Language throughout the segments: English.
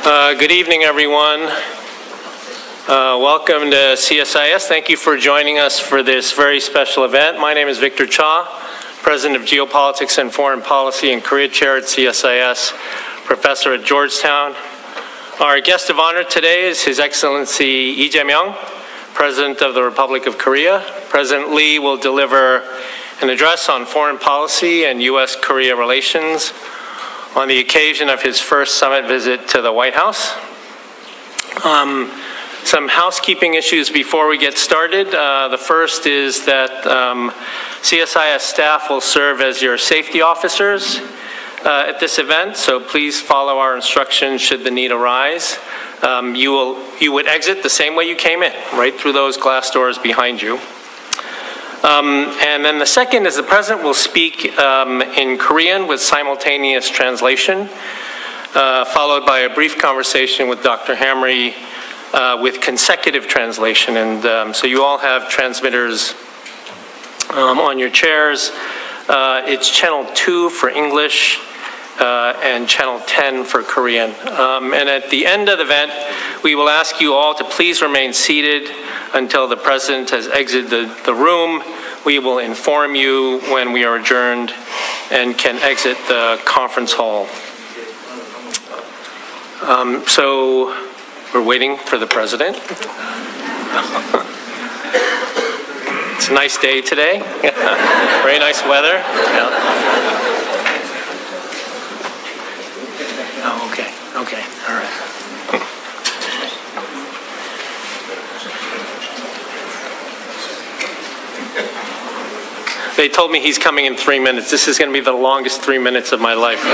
Good evening, everyone. Welcome to CSIS. Thank you for joining us for this very special event. My name is Victor Cha, President of Geopolitics and Foreign Policy and Korea Chair at CSIS, Professor at Georgetown. Our guest of honor today is His Excellency Lee Jae-myung, President of the Republic of Korea. President Lee will deliver an address on foreign policy and U.S.-Korea relations on the occasion of his first summit visit to the White House. Some housekeeping issues before we get started. The first is that CSIS staff will serve as your safety officers at this event, so please follow our instructions should the need arise. You would exit the same way you came in, right through those glass doors behind you. And then the second is the President will speak in Korean with simultaneous translation, followed by a brief conversation with Dr. Hamre with consecutive translation. And so you all have transmitters on your chairs. It's channel 2 for English and channel 10 for Korean. And at the end of the event, we will ask you all to please remain seated until the President has exited the room. We will inform you when we are adjourned and can exit the conference hall. So we're waiting for the President. It's a nice day today. Very nice weather. Yeah. Oh, okay. Okay. All right. They told me he's coming in 3 minutes. This is going to be the longest 3 minutes of my life.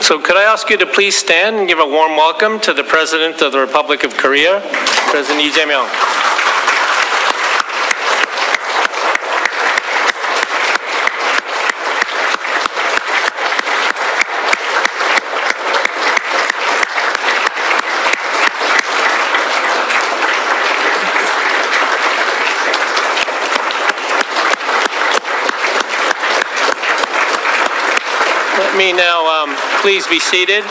So could I ask you to please stand and give a warm welcome to the President of the Republic of Korea, President Lee Jae-myung. Let me now, please be seated.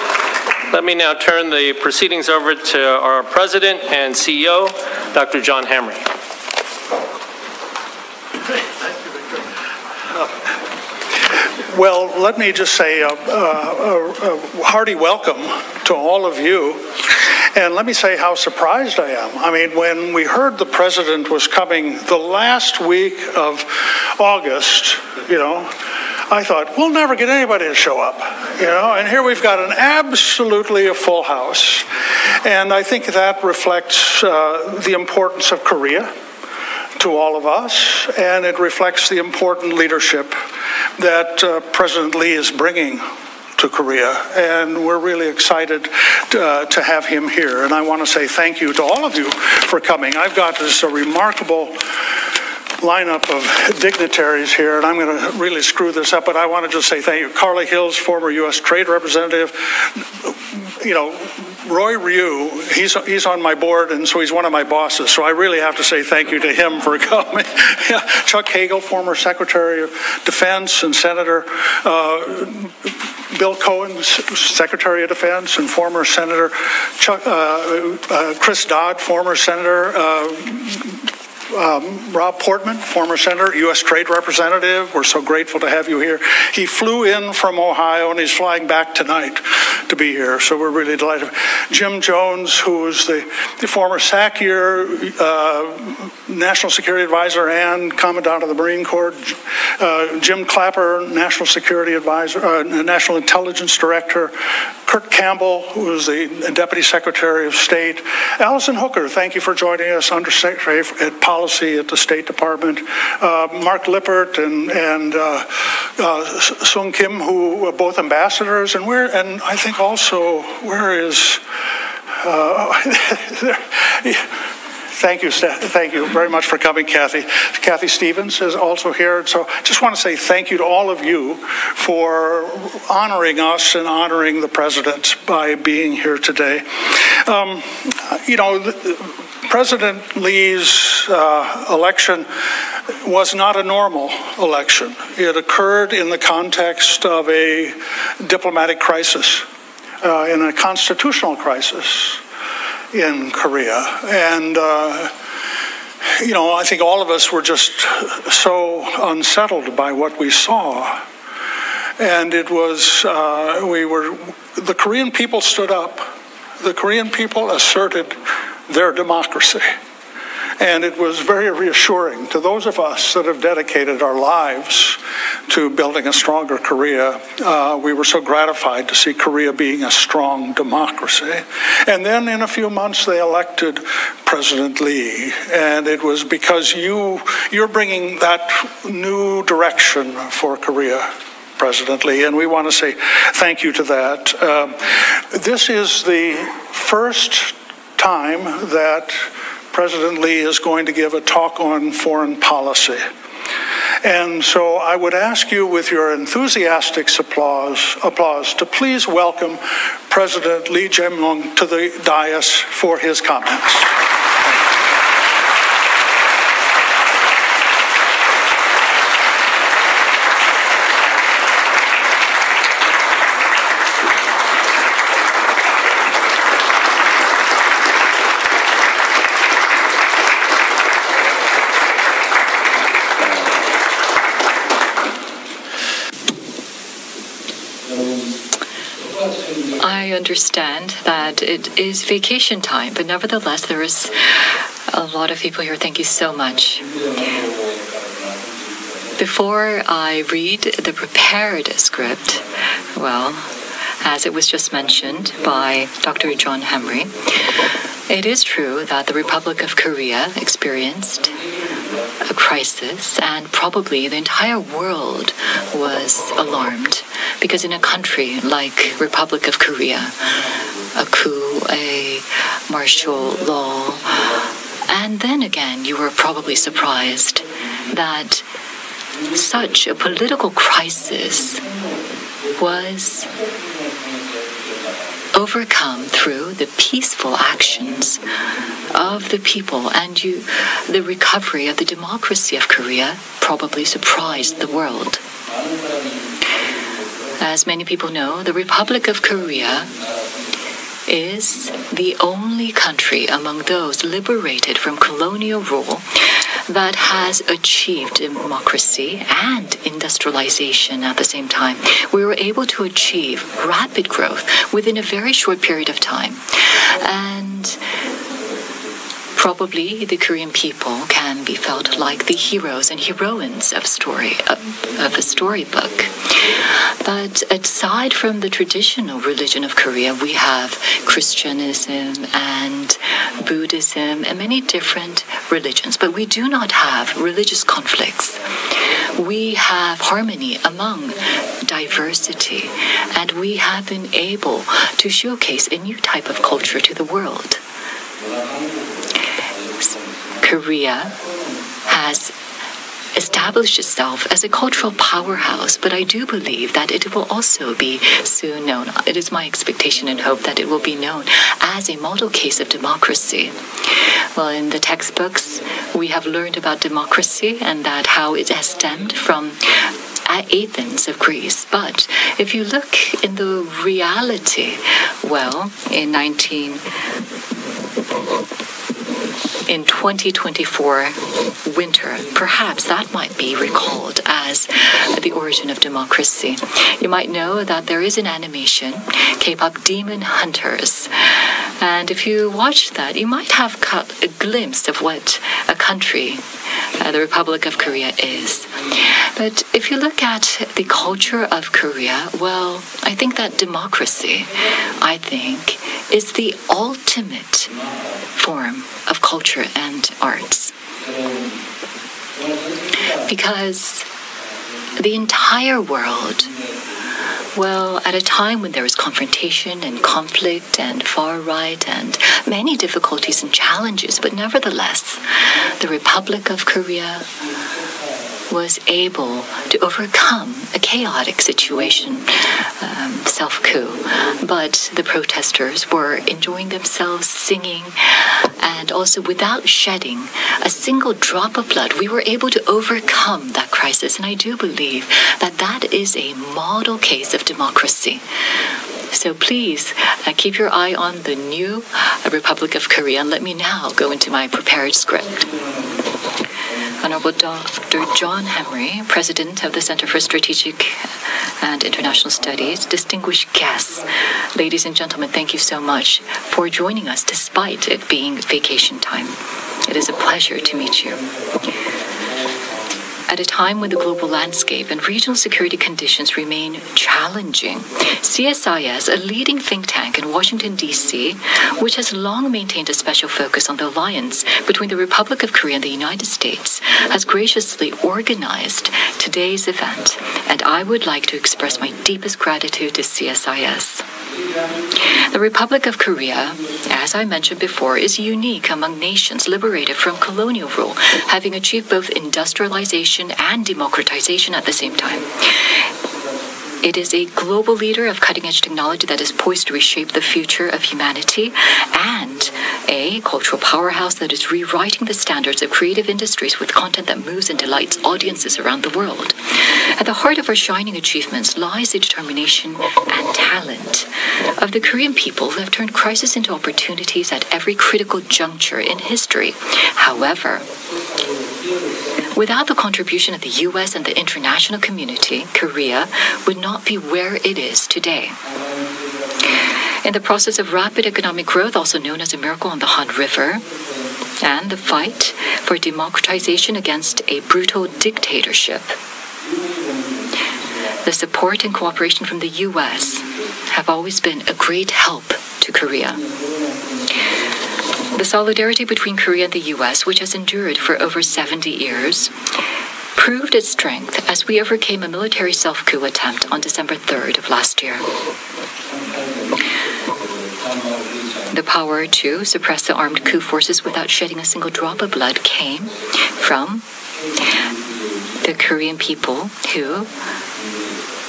Let me now turn the proceedings over to our President and CEO, Dr. John Hamre. Thank you, Victor. Well, let me just say a hearty welcome to all of you. And let me say how surprised I am. I mean, when we heard the President was coming the last week of August, I thought, we'll never get anybody to show up, and here we've got an absolutely full house. And I think that reflects the importance of Korea to all of us, and it reflects the important leadership that President Lee is bringing to Korea, and we're really excited to have him here. And I want to say thank you to all of you for coming. I've got this remarkable lineup of dignitaries here, and I'm going to really screw this up, but I want to just say thank you. Carly Hills, former U.S. Trade Representative. Roy Ryu, he's on my board, and so he's one of my bosses, so I really have to say thank you to him for coming. Chuck Hagel, former Secretary of Defense and Senator. Bill Cohen, Secretary of Defense and former Senator. Chris Dodd, former Senator. Rob Portman, former senator, U.S. Trade Representative. We're so grateful to have you here. He flew in from Ohio, and he's flying back tonight to be here, so we're really delighted. Jim Jones, who is the former SACIR National Security Advisor and Commandant of the Marine Corps. Jim Clapper, National Security Advisor, National Intelligence Director. Kurt Campbell, who is the Deputy Secretary of State. Allison Hooker, thank you for joining us, Undersecretary at Policy at the State Department. Mark Lippert and Sung Kim, who are both ambassadors, and I think also, where is Thank you very much for coming, Kathy. Kathy Stevens is also here. So just want to say thank you to all of you for honoring us and honoring the president by being here today. President Lee's election was not a normal election. It occurred in the context of a diplomatic crisis, in a constitutional crisis in Korea. And, I think all of us were just so unsettled by what we saw. And it was, the Korean people stood up. The Korean people asserted their democracy. And it was very reassuring to those of us that have dedicated our lives to building a stronger Korea. We were so gratified to see Korea being a strong democracy. And then in a few months, they elected President Lee. And it was because you're bringing that new direction for Korea, President Lee, and we want to say thank you to that. This is the first time that President Lee is going to give a talk on foreign policy. And so I would ask you, with your enthusiastic applause, to please welcome President Lee Jae-myung to the dais for his comments. I understand that it is vacation time, but nevertheless, there is a lot of people here. Thank you so much. Before I read the prepared script, well, as it was just mentioned by Dr. John Hamre, it is true that the Republic of Korea experienced a crisis, and probably the entire world was alarmed, because in a country like Republic of Korea, a coup, a martial law, and then again you were probably surprised that such a political crisis was overcome through the peaceful actions of the people, and the recovery of the democracy of Korea probably surprised the world. As many people know, the Republic of Korea is the only country among those liberated from colonial rule that has achieved democracy and industrialization at the same time. We were able to achieve rapid growth within a very short period of time. And probably the Korean people can be felt like the heroes and heroines of a storybook. But aside from the traditional religion of Korea, we have Christianism and Buddhism and many different religions. But we do not have religious conflicts. We have harmony among diversity, and we have been able to showcase a new type of culture to the world. Korea has established itself as a cultural powerhouse, but I do believe that it will also be soon known. It is my expectation and hope that it will be known as a model case of democracy. Well, in the textbooks, we have learned about democracy and that how it has stemmed from Athens of Greece. But if you look in the reality, well, in in 2024 winter. Perhaps that might be recalled as the origin of democracy. You might know that there is an animation, K-pop Demon Hunters. And if you watch that, you might have caught a glimpse of what a country, the Republic of Korea, is. But if you look at the culture of Korea, well, I think that democracy, is the ultimate form of culture and arts. Because the entire world, well, at a time when there is confrontation and conflict and far right and many difficulties and challenges, but nevertheless, the Republic of Korea was able to overcome a chaotic situation, self-coup. But the protesters were enjoying themselves, singing, and also without shedding a single drop of blood, we were able to overcome that crisis. And I do believe that that is a model case of democracy. So please keep your eye on the new Republic of Korea. And let me now go into my prepared script. Honorable Dr. John Hamre, President of the Center for Strategic and International Studies, distinguished guests, ladies and gentlemen, thank you so much for joining us despite it being vacation time. It is a pleasure to meet you. At a time when the global landscape and regional security conditions remain challenging, CSIS, a leading think tank in Washington, D.C., which has long maintained a special focus on the alliance between the Republic of Korea and the United States, has graciously organized today's event, and I would like to express my deepest gratitude to CSIS. The Republic of Korea, as I mentioned before, is unique among nations liberated from colonial rule, having achieved both industrialization and democratization at the same time. It is a global leader of cutting-edge technology that is poised to reshape the future of humanity, and a cultural powerhouse that is rewriting the standards of creative industries with content that moves and delights audiences around the world. At the heart of our shining achievements lies the determination and talent of the Korean people who have turned crisis into opportunities at every critical juncture in history. However, without the contribution of the U.S. and the international community, Korea would not be where it is today. In the process of rapid economic growth, also known as a miracle on the Han River, and the fight for democratization against a brutal dictatorship, the support and cooperation from the U.S. have always been a great help to Korea. The solidarity between Korea and the U.S., which has endured for over 70 years, proved its strength as we overcame a military self-coup attempt on December 3rd of last year. The power to suppress the armed coup forces without shedding a single drop of blood came from the Korean people who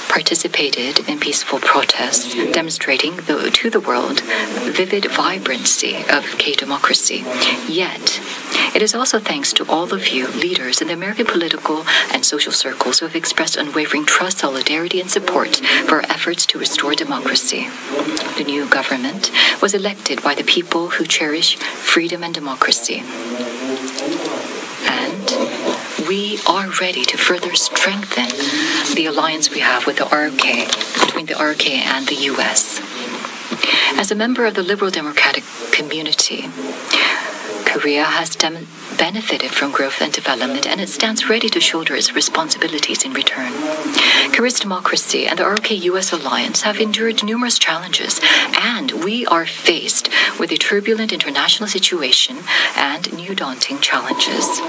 participated in peaceful protests, demonstrating to the world vivid vibrancy of K-democracy. Yet, it is also thanks to all of you leaders in the American political and social circles who have expressed unwavering trust, solidarity, and support for our efforts to restore democracy. The new government was elected by the people who cherish freedom and democracy. And we are ready to further strengthen the alliance we have with the ROK, between the ROK and the U.S. As a member of the liberal democratic community, Korea has benefited from growth and development, and it stands ready to shoulder its responsibilities in return. Korea's democracy and the ROK-US alliance have endured numerous challenges, and we are faced with a turbulent international situation and new daunting challenges.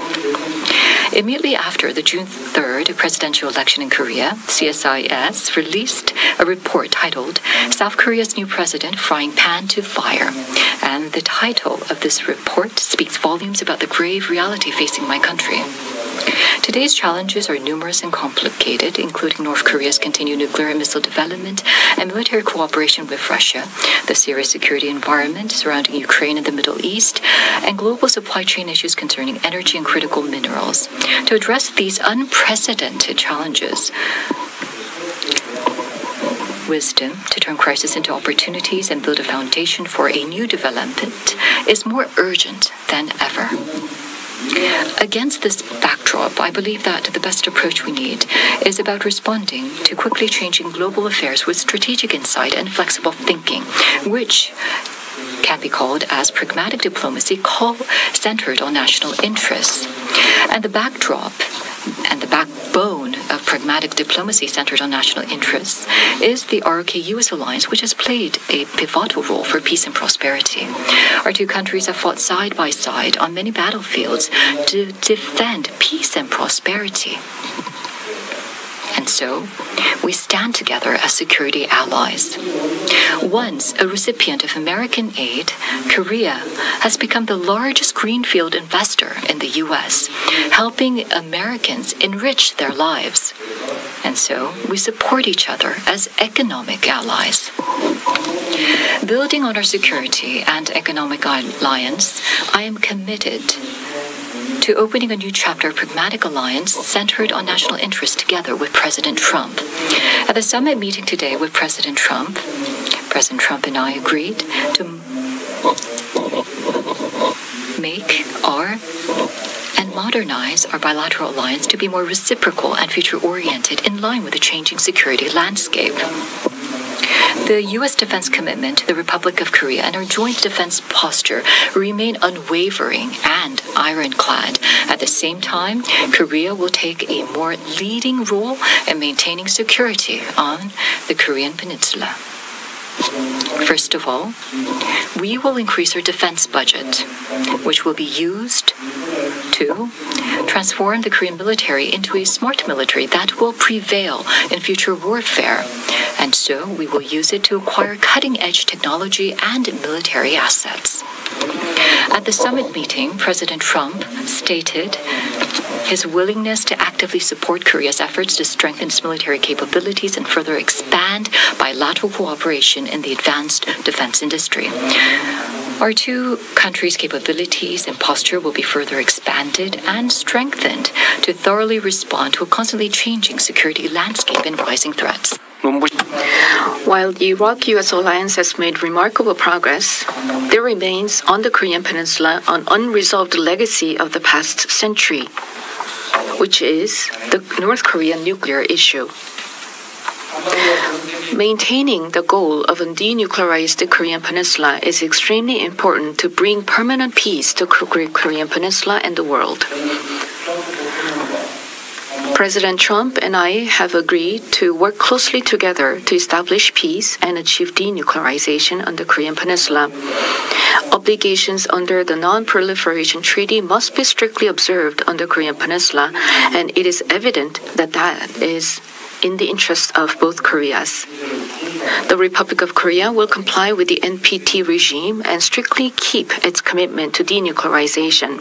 Immediately after the June 3rd presidential election in Korea, CSIS released a report titled South Korea's New President Frying Pan to Fire. And the title of this report speaks volumes about the grave reality facing my country. Today's challenges are numerous and complicated, including North Korea's continued nuclear and missile development and military cooperation with Russia, the serious security environment surrounding Ukraine and the Middle East, and global supply chain issues concerning energy and critical minerals. To address these unprecedented challenges, wisdom to turn crisis into opportunities and build a foundation for a new development is more urgent than ever. Against this backdrop, I believe that the best approach we need is about responding to quickly changing global affairs with strategic insight and flexible thinking, which can be called as pragmatic diplomacy centered on national interests. And the backdrop and the backbone of pragmatic diplomacy centered on national interests is the ROK-US alliance, which has played a pivotal role for peace and prosperity. Our two countries have fought side by side on many battlefields to defend peace and prosperity. And so, we stand together as security allies. Once a recipient of American aid, Korea has become the largest greenfield investor in the U.S., helping Americans enrich their lives. And so, we support each other as economic allies. Building on our security and economic alliance, I am committed to opening a new chapter of pragmatic alliance centered on national interest together with President Trump. At the summit meeting today with President Trump and I agreed to make and modernize our bilateral alliance to be more reciprocal and future-oriented in line with the changing security landscape. The U.S. defense commitment to the Republic of Korea and our joint defense posture remain unwavering and ironclad. At the same time, Korea will take a more leading role in maintaining security on the Korean Peninsula. First of all, we will increase our defense budget, which will be used to transform the Korean military into a smart military that will prevail in future warfare. And so we will use it to acquire cutting-edge technology and military assets. At the summit meeting, President Trump stated his willingness to actively support Korea's efforts to strengthen its military capabilities and further expand bilateral cooperation in the advanced defense industry. Our two countries' capabilities and posture will be further expanded and strengthened to thoroughly respond to a constantly changing security landscape and rising threats. While the Iraq-US alliance has made remarkable progress, there remains on the Korean Peninsula an unresolved legacy of the past century, which is the North Korean nuclear issue. Maintaining the goal of a denuclearized Korean Peninsula is extremely important to bring permanent peace to the Korean Peninsula and the world. President Trump and I have agreed to work closely together to establish peace and achieve denuclearization on the Korean Peninsula. Obligations under the Non-Proliferation Treaty must be strictly observed on the Korean Peninsula, and it is evident that that is in the interest of both Koreas. The Republic of Korea will comply with the NPT regime and strictly keep its commitment to denuclearization.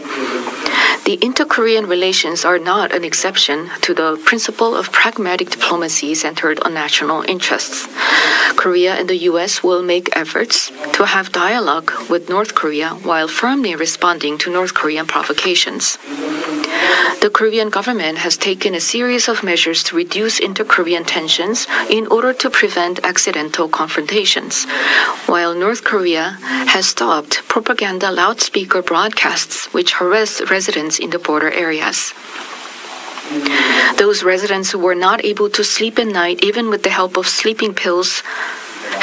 The inter-Korean relations are not an exception to the principle of pragmatic diplomacy centered on national interests. Korea and the U.S. will make efforts to have dialogue with North Korea while firmly responding to North Korean provocations. The Korean government has taken a series of measures to reduce inter-Korean tensions in order to prevent accidental confrontations, while North Korea has stopped propaganda loudspeaker broadcasts which harass residents in the border areas. Those residents who were not able to sleep at night, even with the help of sleeping pills,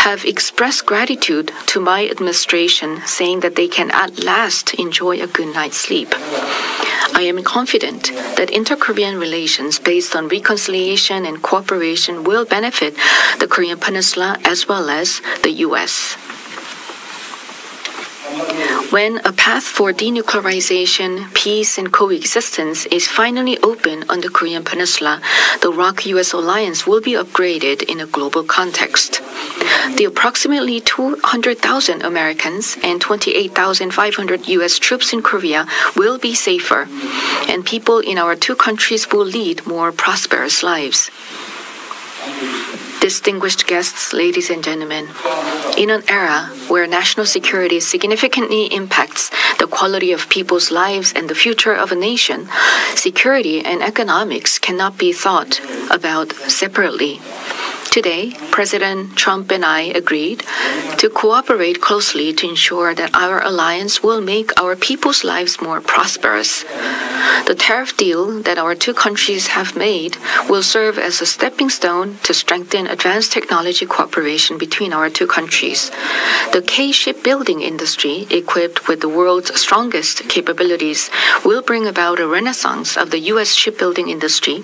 have expressed gratitude to my administration, saying that they can at last enjoy a good night's sleep. I am confident that inter-Korean relations based on reconciliation and cooperation will benefit the Korean Peninsula as well as the U.S. When a path for denuclearization, peace, and coexistence is finally open on the Korean Peninsula, the ROK-US alliance will be upgraded in a global context. The approximately 200,000 Americans and 28,500 U.S. troops in Korea will be safer, and people in our two countries will lead more prosperous lives. Distinguished guests, ladies and gentlemen, in an era where national security significantly impacts the quality of people's lives and the future of a nation, security and economics cannot be thought about separately. Today, President Trump and I agreed to cooperate closely to ensure that our alliance will make our people's lives more prosperous. The tariff deal that our two countries have made will serve as a stepping stone to strengthen advanced technology cooperation between our two countries. The K-shipbuilding industry, equipped with the world's strongest capabilities, will bring about a renaissance of the U.S. shipbuilding industry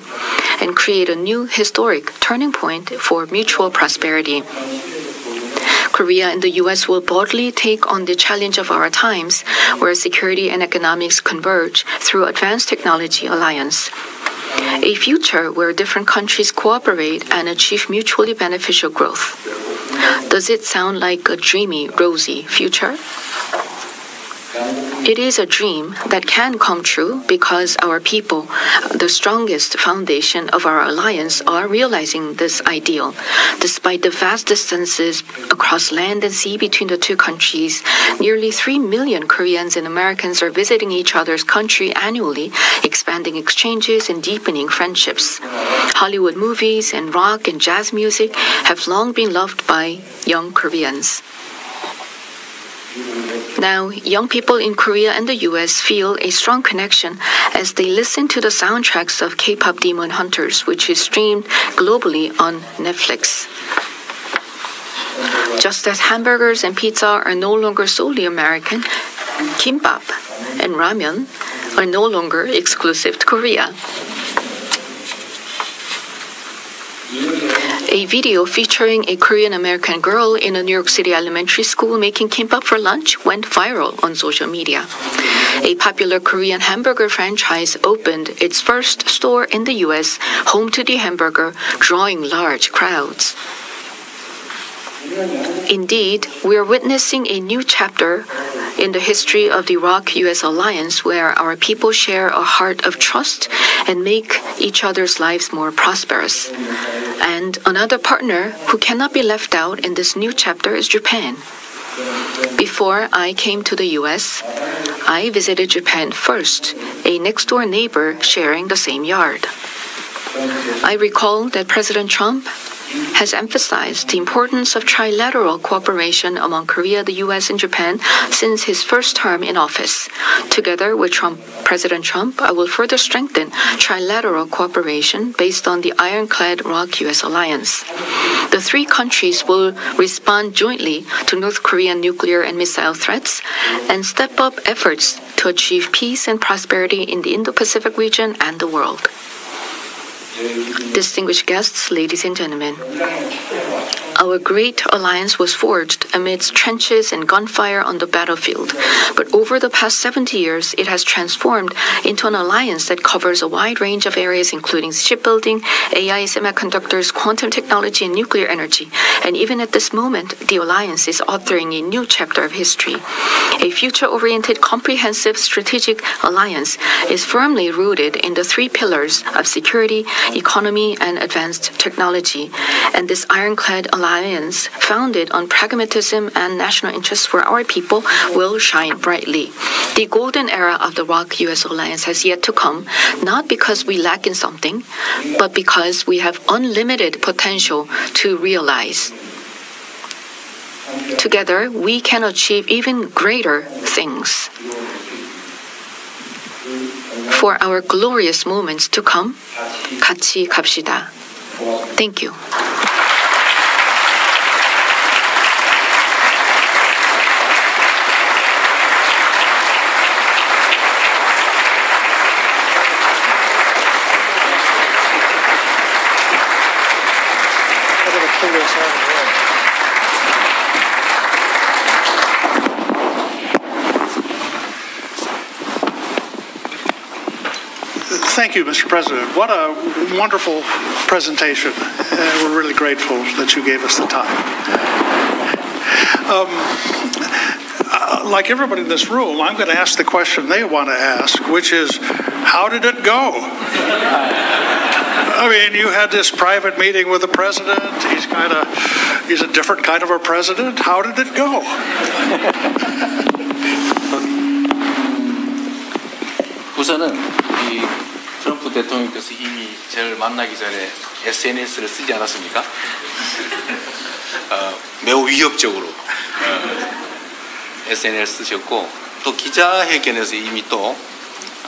and create a new historic turning point for mutual prosperity. Korea and the U.S. will boldly take on the challenge of our times, where security and economics converge through advanced technology alliance. A future where different countries cooperate and achieve mutually beneficial growth. Does it sound like a dreamy, rosy future? It is a dream that can come true because our people, the strongest foundation of our alliance, are realizing this ideal. Despite the vast distances across land and sea between the two countries, nearly 3 million Koreans and Americans are visiting each other's country annually, expanding exchanges and deepening friendships. Hollywood movies and rock and jazz music have long been loved by young Koreans. Now, young people in Korea and the U.S. feel a strong connection as they listen to the soundtracks of K-pop Demon Hunters, which is streamed globally on Netflix. Just as hamburgers and pizza are no longer solely American, kimbap and ramen are no longer exclusive to Korea. A video featuring a Korean-American girl in a New York City elementary school making kimbap for lunch went viral on social media. A popular Korean hamburger franchise opened its first store in the U.S., home to the hamburger, drawing large crowds. Indeed, we are witnessing a new chapter in the history of the ROK-US alliance, where our people share a heart of trust and make each other's lives more prosperous. And another partner who cannot be left out in this new chapter is Japan. Before I came to the U.S., I visited Japan first, a next-door neighbor sharing the same yard. I recall that President Trump has emphasized the importance of trilateral cooperation among Korea, the U.S., and Japan since his first term in office. Together with President Trump, I will further strengthen trilateral cooperation based on the ironclad ROK-US alliance. The three countries will respond jointly to North Korean nuclear and missile threats and step up efforts to achieve peace and prosperity in the Indo-Pacific region and the world. Distinguished guests, ladies and gentlemen, our great alliance was forged amidst trenches and gunfire on the battlefield. But over the past 70 years, it has transformed into an alliance that covers a wide range of areas, including shipbuilding, AI, semiconductors, quantum technology, and nuclear energy. And even at this moment, the alliance is authoring a new chapter of history. A future-oriented, comprehensive, strategic alliance is firmly rooted in the three pillars of security, economy, and advanced technology. And this ironclad alliance, founded on pragmatism and national interests for our people, will shine brightly. The golden era of the ROK-US alliance has yet to come, not because we lack in something, but because we have unlimited potential to realize. Together, we can achieve even greater things. For our glorious moments to come, 같이 갑시다. Thank you. Thank you, Mr. President. What a wonderful presentation. We're really grateful that you gave us the time. Like everybody in this room, I'm going to ask the question they want to ask, which is, how did it go? I mean, you had this private meeting with the president. He's a different kind of a president. How did it go? 우선은 이 트럼프 대통령께서 이미 저를 만나기 전에 SNS를 쓰지 않았습니까? 매우 위협적으로 SNS를 쓰셨고 또 기자회견에서 이미 또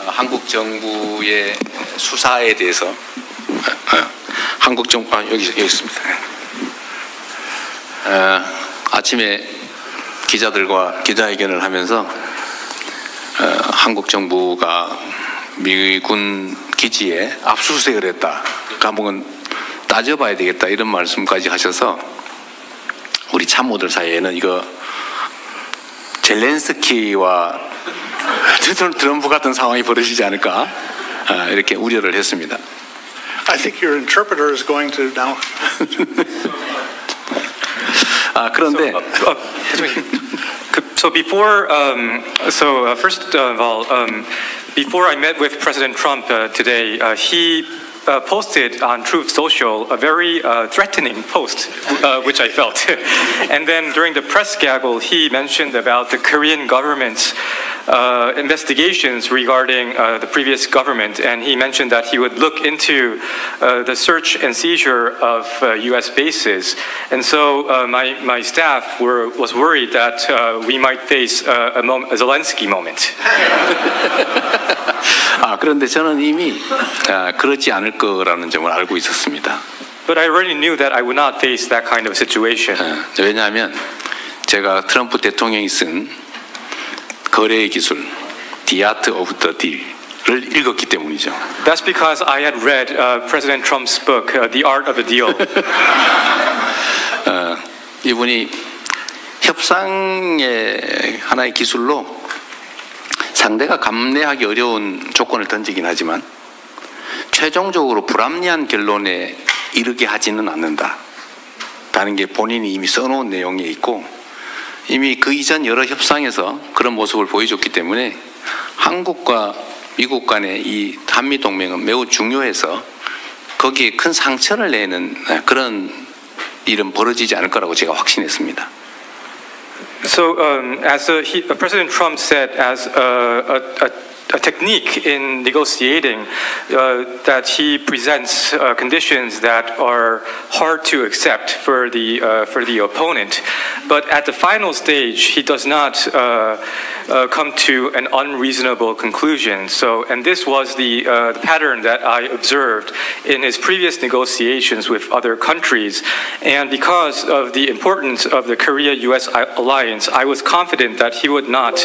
한국 정부의 수사에 대해서 한국 정부 여기 있습니다. 아침에 기자들과 기자회견을 하면서 한국 정부가 미군 기지에 압수수색을 했다. 그 한번 따져봐야 되겠다 이런 말씀까지 하셔서 우리 참모들 사이에는 이거 젤렌스키와 트럼프 같은 상황이 벌어지지 않을까 이렇게 우려를 했습니다. I think your interpreter is going to now. 그런데 So before, first of all, before I met with President Trump today, he posted on Truth Social a very threatening post, which I felt. And then during the press gaggle, he mentioned about the Korean government's investigations regarding the previous government, and he mentioned that he would look into the search and seizure of U.S. bases. And so my staff was worried that we might face a Zelensky moment. 그런데 저는 이미 그렇지 않을 거라는 점을 알고 있었습니다. But I already knew that I would not face that kind of situation. 왜냐하면 제가 트럼프 대통령이 쓴 거래의 기술, The Art of the Deal을 읽었기 때문이죠. That's because I had read President Trump's book, The Art of the Deal. 이분이 협상의 하나의 기술로 상대가 감내하기 어려운 조건을 던지긴 하지만 최종적으로 불합리한 결론에 이르게 하지는 않는다. 라는 게 본인이 이미 써놓은 내용에 있고 이미 그 이전 여러 협상에서 그런 모습을 보여줬기 때문에 한국과 미국 간의 이 한미동맹은 매우 중요해서 거기에 큰 상처를 내는 그런 일은 벌어지지 않을 거라고 제가 확신했습니다. So, as President Trump said, as a technique in negotiating, that he presents conditions that are hard to accept for the opponent, but at the final stage, he does not come to an unreasonable conclusion. So, and this was the pattern that I observed in his previous negotiations with other countries, and because of the importance of the Korea-U.S. alliance, I was confident that he would not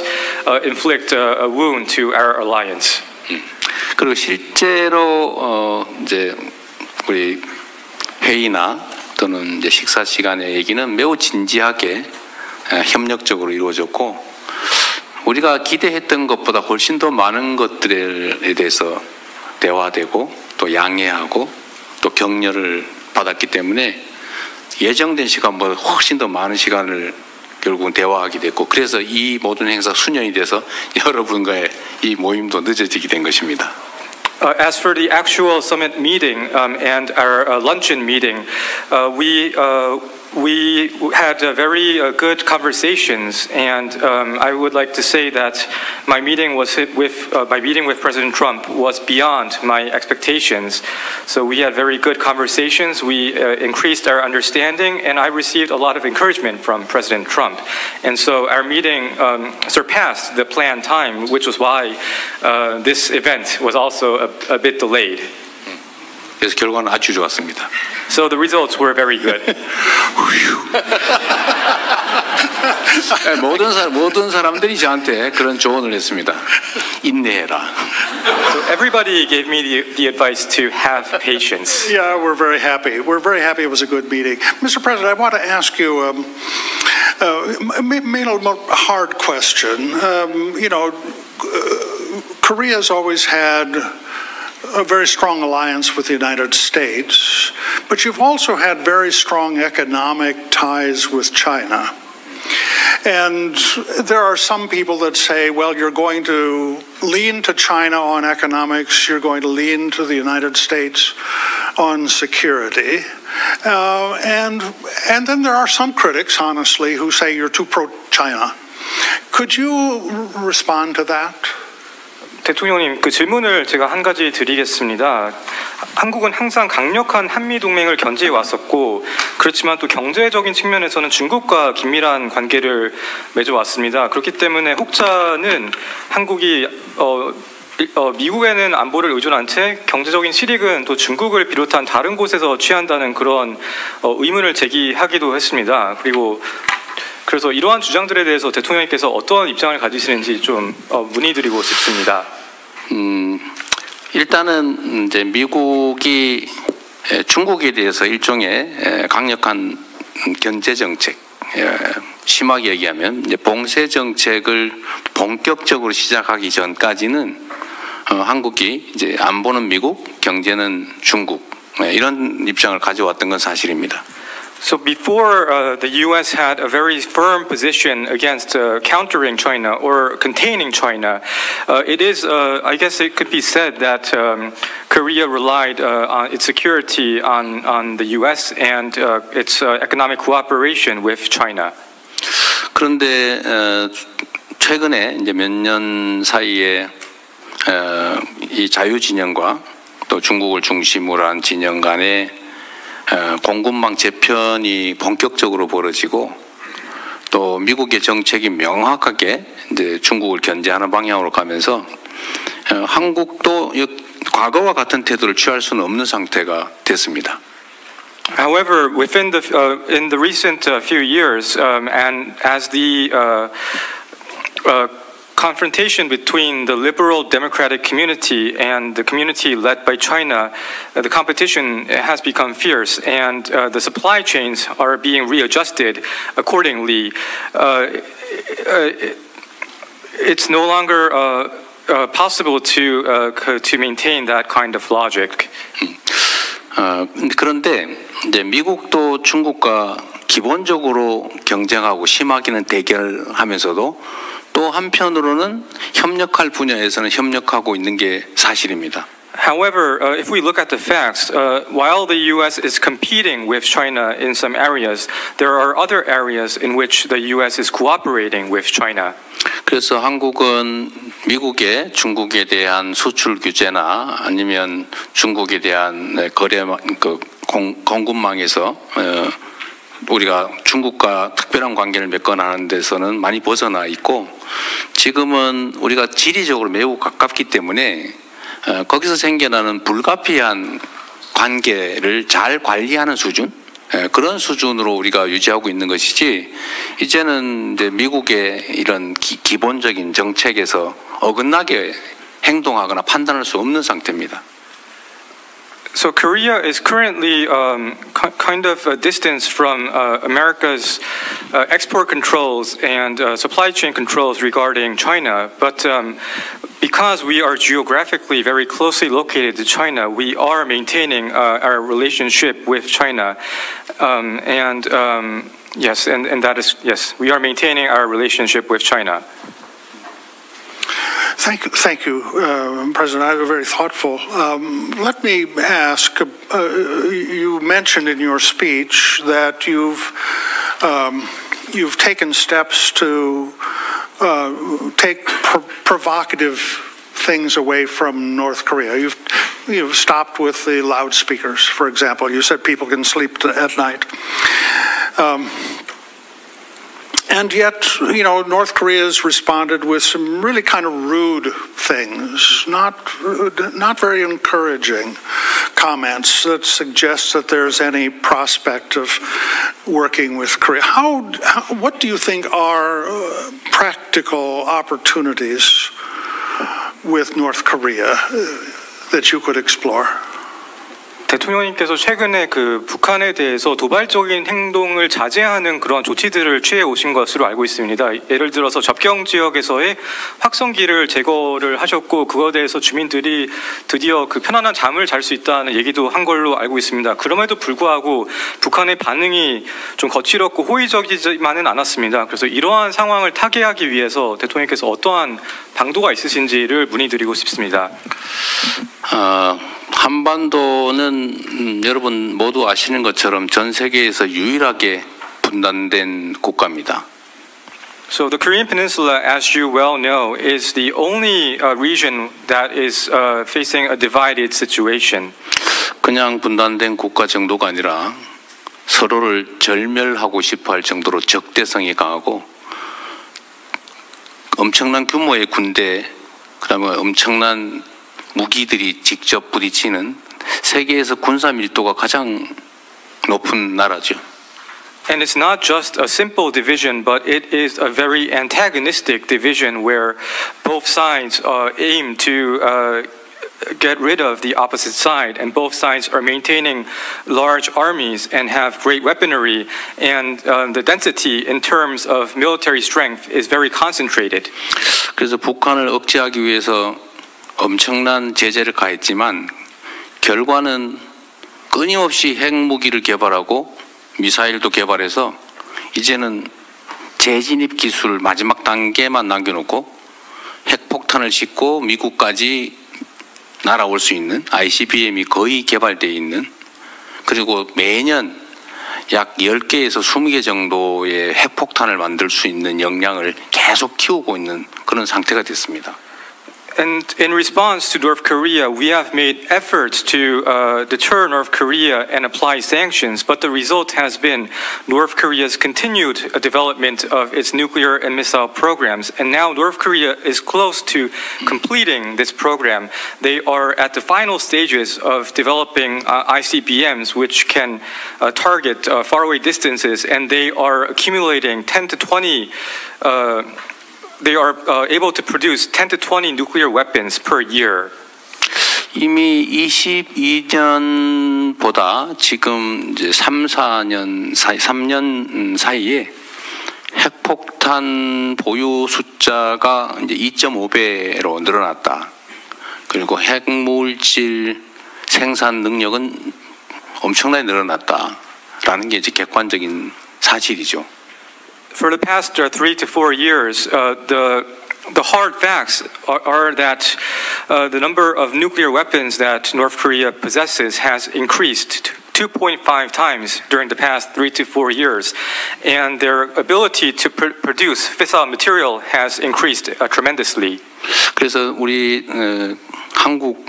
inflict a wound to our alliance. 그리고 실제로 이제 우리 회의나 또는 이제 식사 시간의 얘기는 매우 진지하게 협력적으로 이루어졌고 우리가 기대했던 것보다 훨씬 더 많은 것들에 대해서 대화되고 또 양해하고 또 격려를 받았기 때문에 예정된 시간보다 훨씬 더 많은 시간을 결국은 대화하게 됐고 그래서 이 모든 행사 수년이 돼서 여러분과의 이 모임도 늦어지게 된 것입니다. As for the actual summit meeting and our luncheon meeting, we had very good conversations, and I would like to say that my meeting with President Trump was beyond my expectations. So we had very good conversations. We increased our understanding, and I received a lot of encouragement from President Trump. And so our meeting surpassed the planned time, which was why this event was also a bit delayed. 그래서 결과는 아주 좋았습니다. So the results were very good. 모든 사람들이 저한테 그런 조언을 했습니다. 인내해라. So everybody gave me the advice to have patience. Yeah, we're very happy. We're very happy it was a good meeting. Mr. President, I want to ask you maybe a more hard question. Korea's always had a very strong alliance with the United States, but you've also had very strong economic ties with China. And there are some people that say, well, you're going to lean to China on economics, you're going to lean to the United States on security. And then there are some critics, honestly, who say you're too pro-China. Could you respond to that? 대통령님, 그 질문을 제가 한 가지 드리겠습니다. 한국은 항상 강력한 한미 동맹을 견지해 왔었고, 그렇지만 또 경제적인 측면에서는 중국과 긴밀한 관계를 맺어왔습니다. 그렇기 때문에 혹자는 한국이 미국에는 안보를 의존한 채 경제적인 실익은 또 중국을 비롯한 다른 곳에서 취한다는 그런 의문을 제기하기도 했습니다. 그래서 이러한 주장들에 대해서 대통령님께서 어떠한 입장을 가지시는지 좀 문의드리고 싶습니다. 일단은 이제 미국이 중국에 대해서 일종의 강력한 견제 정책, 심하게 얘기하면 이제 봉쇄 정책을 본격적으로 시작하기 전까지는 한국이 이제 안보는 미국, 경제는 중국 이런 입장을 가져왔던 건 사실입니다. So before the U.S. had a very firm position against countering China or containing China, it is, I guess it could be said that Korea relied on its security on the U.S. and its economic cooperation with China. 그런데 최근에 이제 몇 년 사이에 이 자유 진영과 또 중국을 중심으로 한 진영 간의 공급망 재편이 본격적으로 벌어지고 또 미국의 정책이 명확하게 이제 중국을 견제하는 방향으로 가면서 한국도 과거와 같은 태도를 취할 수는 없는 상태가 됐습니다. However, within in the recent few years, and as the confrontation between the liberal democratic community and the community led by China, the competition has become fierce and the supply chains are being readjusted accordingly. It's no longer possible to maintain that kind of logic. 그런데 이제 미국도 중국과 기본적으로 경쟁하고 심하게는 대결하면서도 또 한편으로는 협력할 분야에서는 협력하고 있는 게 사실입니다. However, if we look at the facts, while the U.S. is competing with China in some areas, there are other areas in which the U.S. is cooperating with China. 그래서 한국은 미국의 중국에 대한 수출 규제나 아니면 중국에 대한 거래 공급망에서 우리가 중국과 특별한 관계를 맺거나 하는 데서는 많이 벗어나 있고 지금은 우리가 지리적으로 매우 가깝기 때문에 거기서 생겨나는 불가피한 관계를 잘 관리하는 수준 그런 수준으로 우리가 유지하고 있는 것이지 이제는 이제 미국의 이런 기본적인 정책에서 어긋나게 행동하거나 판단할 수 없는 상태입니다. So Korea is currently kind of a distance from America's export controls and supply chain controls regarding China. But because we are geographically very closely located to China, we are maintaining our relationship with China. Yes, and that is, yes, we are maintaining our relationship with China. Thank you, President. Very thoughtful. Let me ask, you mentioned in your speech that you've taken steps to take provocative things away from North Korea. You've stopped with the loudspeakers, for example. You said people can sleep at night. And yet, you know, North Korea has responded with some really kind of rude things, not very encouraging comments that suggest that there's any prospect of working with Korea. What do you think are practical opportunities with North Korea that you could explore? 대통령님께서 최근에 그 북한에 대해서 도발적인 행동을 자제하는 그런 조치들을 취해 오신 것으로 알고 있습니다. 예를 들어서 접경 지역에서의 확성기를 제거를 하셨고 그거에 대해서 주민들이 드디어 그 편안한 잠을 잘 수 있다는 얘기도 한 걸로 알고 있습니다. 그럼에도 불구하고 북한의 반응이 좀 거칠었고 호의적이지만은 않았습니다. 그래서 이러한 상황을 타개하기 위해서 대통령께서 어떠한 방도가 있으신지를 문의드리고 싶습니다. 한반도는 여러분 모두 아시는 것처럼 전 세계에서 유일하게 분단된 국가입니다. So the Korean Peninsula, as you well know, is the only region that is facing a divided situation. 그냥 분단된 국가 정도가 아니라 서로를 절멸하고 싶어할 정도로 적대성이 강하고 엄청난 규모의 군대, 그다음에 엄청난 무기들이 직접 부딪히는 세계에서 군사 밀도가 가장 높은 나라죠. And it's not just a simple division, but it is a very antagonistic division where both sides aim to get rid of the opposite side, and both sides are maintaining large armies and have great weaponry, and the density in terms of military strength is very concentrated. 그래서 북한을 억제하기 위해서 엄청난 제재를 가했지만 결과는 끊임없이 핵무기를 개발하고 미사일도 개발해서 이제는 재진입 기술 마지막 단계만 남겨놓고 핵폭탄을 싣고 미국까지 날아올 수 있는 ICBM이 거의 개발되어 있는, 그리고 매년 약 10개에서 20개 정도의 핵폭탄을 만들 수 있는 역량을 계속 키우고 있는 그런 상태가 됐습니다. And in response to North Korea, we have made efforts to deter North Korea and apply sanctions, but the result has been North Korea's continued development of its nuclear and missile programs. And now North Korea is close to completing this program. They are at the final stages of developing ICBMs, which can target faraway distances, and they are accumulating 10 to 20 they are able to produce 10 to 20 nuclear weapons per year. 이미 22년보다 지금 이제 3년 사이에 핵폭탄 보유 숫자가 이제 2.5배로 늘어났다. 그리고 핵물질 생산 능력은 엄청나게 늘어났다라는 게 이제 객관적인 사실이죠. For the past 3 to 4 years, the hard facts are that the number of nuclear weapons that North Korea possesses has increased 2.5 times during the past 3 to 4 years, and their ability to produce fissile material has increased tremendously. 그래서 우리 한국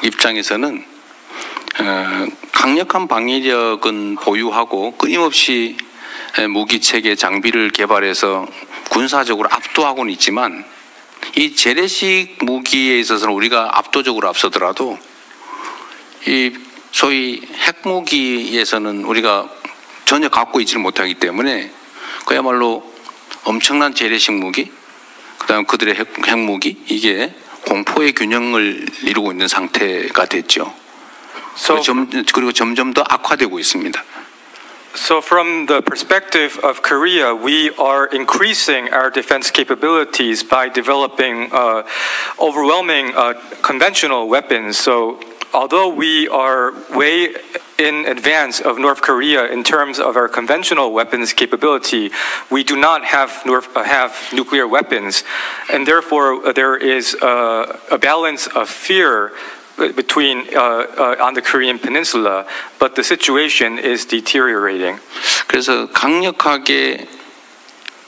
입장에서는 강력한 방위력은 보유하고 끊임없이 무기 체계 장비를 개발해서 군사적으로 압도하고는 있지만 이 재래식 무기에 있어서는 우리가 압도적으로 앞서더라도 이 소위 핵무기에서는 우리가 전혀 갖고 있지를 못하기 때문에 그야말로 엄청난 재래식 무기, 그다음 그들의 핵무기, 이게 공포의 균형을 이루고 있는 상태가 됐죠. 그리고 점점 더 악화되고 있습니다. So from the perspective of Korea, we are increasing our defense capabilities by developing overwhelming conventional weapons. So although we are way in advance of North Korea in terms of our conventional weapons capability, we do not have nuclear weapons, and therefore there is a balance of fear between on the Korean Peninsula, but the situation is deteriorating. 그래서 강력하게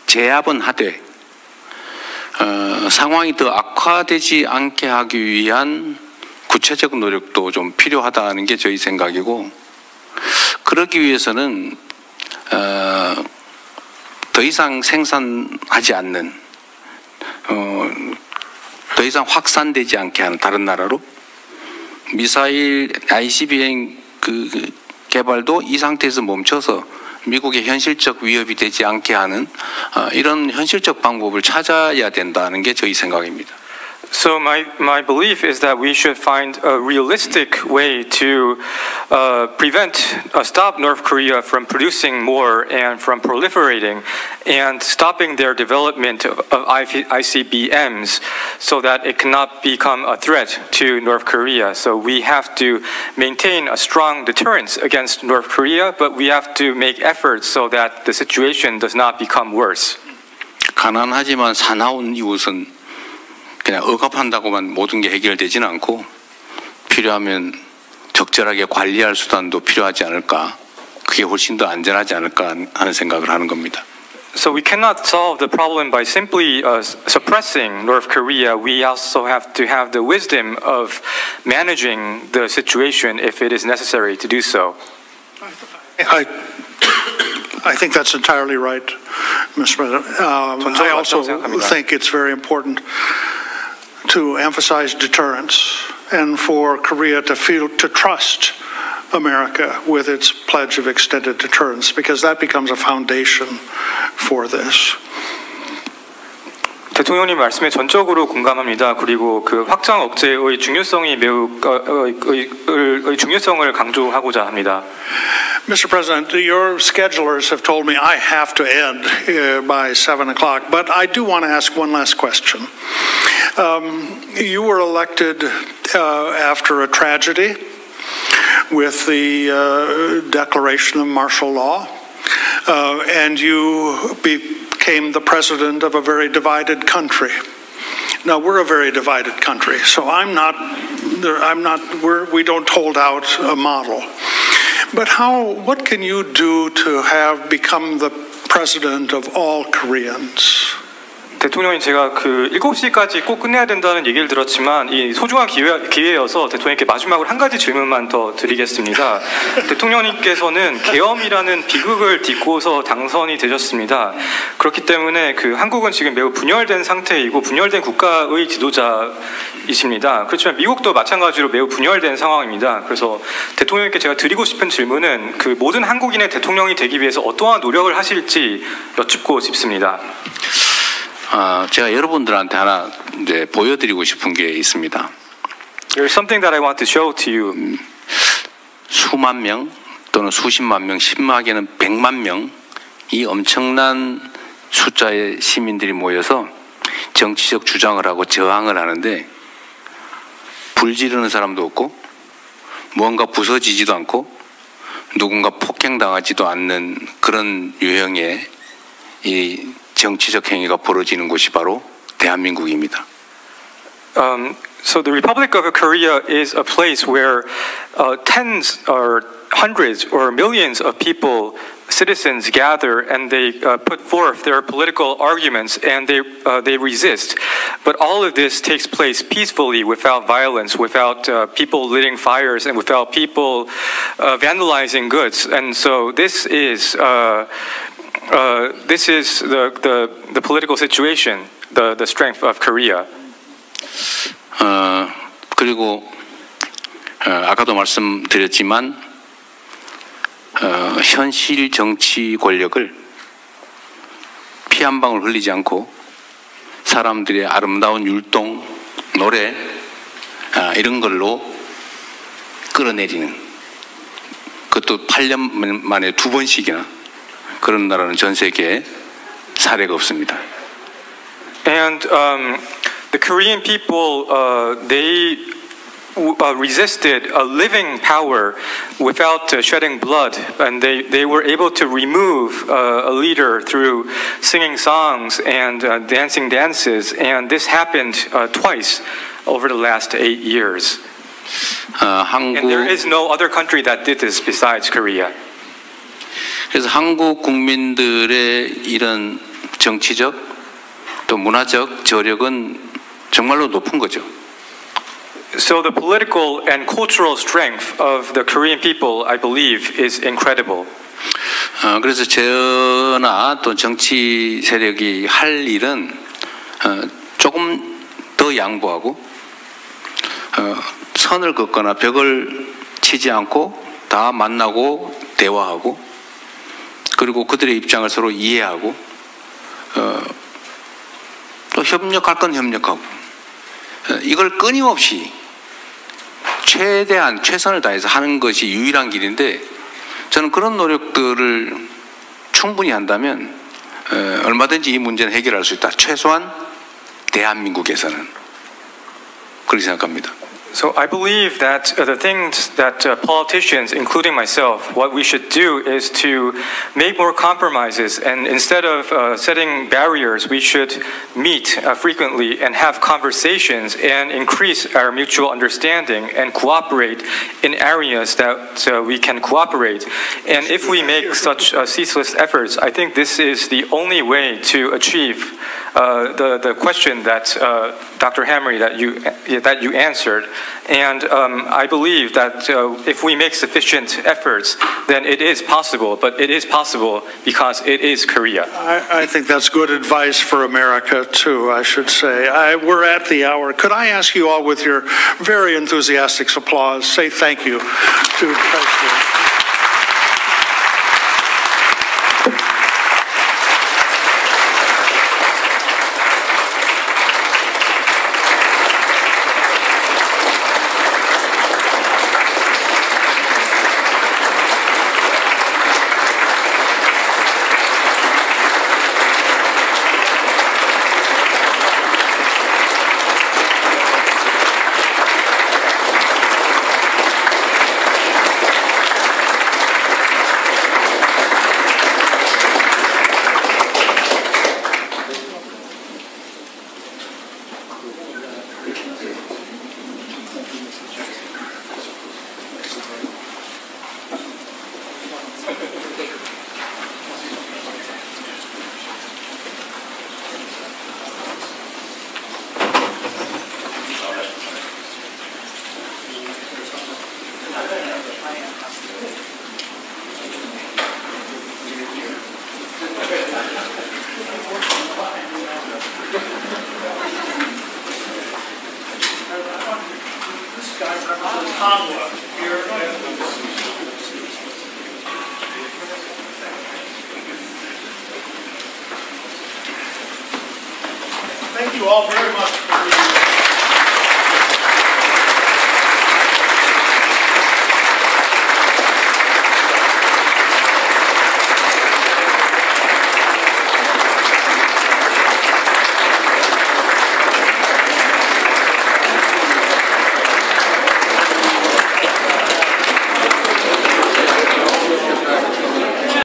제압은 하되 상황이 더 악화되지 않게 하기 위한 구체적 노력도 좀 필요하다는 게 저희 생각이고, 그러기 위해서는 더 이상 생산하지 않는, 더 이상 확산되지 않게 하는 다른 나라로 미사일 ICBM 개발도 이 상태에서 멈춰서 미국의 현실적 위협이 되지 않게 하는 이런 현실적 방법을 찾아야 된다는 게 저희 생각입니다. So my belief is that we should find a realistic way to stop North Korea from producing more and from proliferating and stopping their development of ICBMs so that it cannot become a threat to North Korea. So we have to maintain a strong deterrence against North Korea, but we have to make efforts so that the situation does not become worse. 가난하지만 사나운 이웃은 그냥 억압한다고만 모든 게 해결되지는 않고 필요하면 적절하게 관리할 수단도 필요하지 않을까, 그게 훨씬 더 안전하지 않을까 하는 생각을 하는 겁니다. So we cannot solve the problem by simply suppressing North Korea. We also have to have the wisdom of managing the situation if it is necessary to do so. I think that's entirely right, Mr. President. I also think it's very important to emphasize deterrence and for Korea to trust America with its pledge of extended deterrence, because that becomes a foundation for this. 대통령님 말씀에 전적으로 공감합니다. 그리고 그 확장 억제의 중요성이 매우 중요성을 강조하고자 합니다. Mr. President, your schedulers have told me I have to end by 7 o'clock, but I do want to ask one last question. You were elected after a tragedy with the declaration of martial law, and you became the president of a very divided country. Now, we're a very divided country, so we don't hold out a model. But what can you do to have become the president of all Koreans? 대통령님, 제가 그 7시까지 꼭 끝내야 된다는 얘기를 들었지만 이 소중한 기회여서 대통령님께 마지막으로 한 가지 질문만 더 드리겠습니다. 대통령님께서는 계엄이라는 비극을 딛고서 당선이 되셨습니다. 그렇기 때문에 그 한국은 지금 매우 분열된 상태이고 분열된 국가의 지도자이십니다. 그렇지만 미국도 마찬가지로 매우 분열된 상황입니다. 그래서 대통령님께 제가 드리고 싶은 질문은 그 모든 한국인의 대통령이 되기 위해서 어떠한 노력을 하실지 여쭙고 싶습니다. 제가 여러분들한테 하나 이제 보여드리고 싶은 게 있습니다. There's something that I want to show to you. 수만 명 또는 수십만 명, 심하게는 100만 명, 이 엄청난 숫자의 시민들이 모여서 정치적 주장을 하고 저항을 하는데 불 지르는 사람도 없고 무언가 부서지지도 않고 누군가 폭행당하지도 않는 그런 유형의 이 정치적 행위가 벌어지는 곳이 바로 대한민국입니다. So the Republic of Korea is a place where tens or hundreds or millions of people, citizens gather and they put forth their political arguments and they resist. But all of this takes place peacefully, without violence, without people lighting fires, and without people vandalizing goods. And so this is the political situation, the strength of Korea. 그리고 아까도 말씀드렸지만 현실 정치 권력을 피 한 방울 흘리지 않고 사람들의 아름다운 율동, 노래 이런 걸로 끌어내리는, 그것도 8년 만에 2번씩이나 그런 나라는 전 세계에 사례가 없습니다. And the Korean people, they resisted a living power without shedding blood, and they were able to remove a leader through singing songs and dancing dances, and this happened twice over the last 8 years. And there is no other country that did this besides Korea. 그래서 한국 국민들의 이런 정치적 또 문화적 저력은 정말로 높은 거죠. So the political and cultural strength of the Korean people, I believe, is incredible. 그래서 저나 또 정치 세력이 할 일은 조금 더 양보하고 선을 긋거나 벽을 치지 않고 다 만나고 대화하고 그리고 그들의 입장을 서로 이해하고 또 협력할 건 협력하고 이걸 끊임없이 최대한 최선을 다해서 하는 것이 유일한 길인데 저는 그런 노력들을 충분히 한다면 얼마든지 이 문제는 해결할 수 있다. 최소한 대한민국에서는 그렇게 생각합니다. So I believe that the things that politicians, including myself, what we should do is to make more compromises, and instead of setting barriers, we should meet frequently and have conversations and increase our mutual understanding and cooperate in areas that we can cooperate. And if we make such ceaseless efforts, I think this is the only way to achieve the question that Dr. Hamry that you answered, and I believe that if we make sufficient efforts, then it is possible. But it is possible because it is Korea. I think that's good advice for America too, I should say. We're at the hour. Could I ask you all, with your very enthusiastic applause, say thank you to the President. Thank you all very much.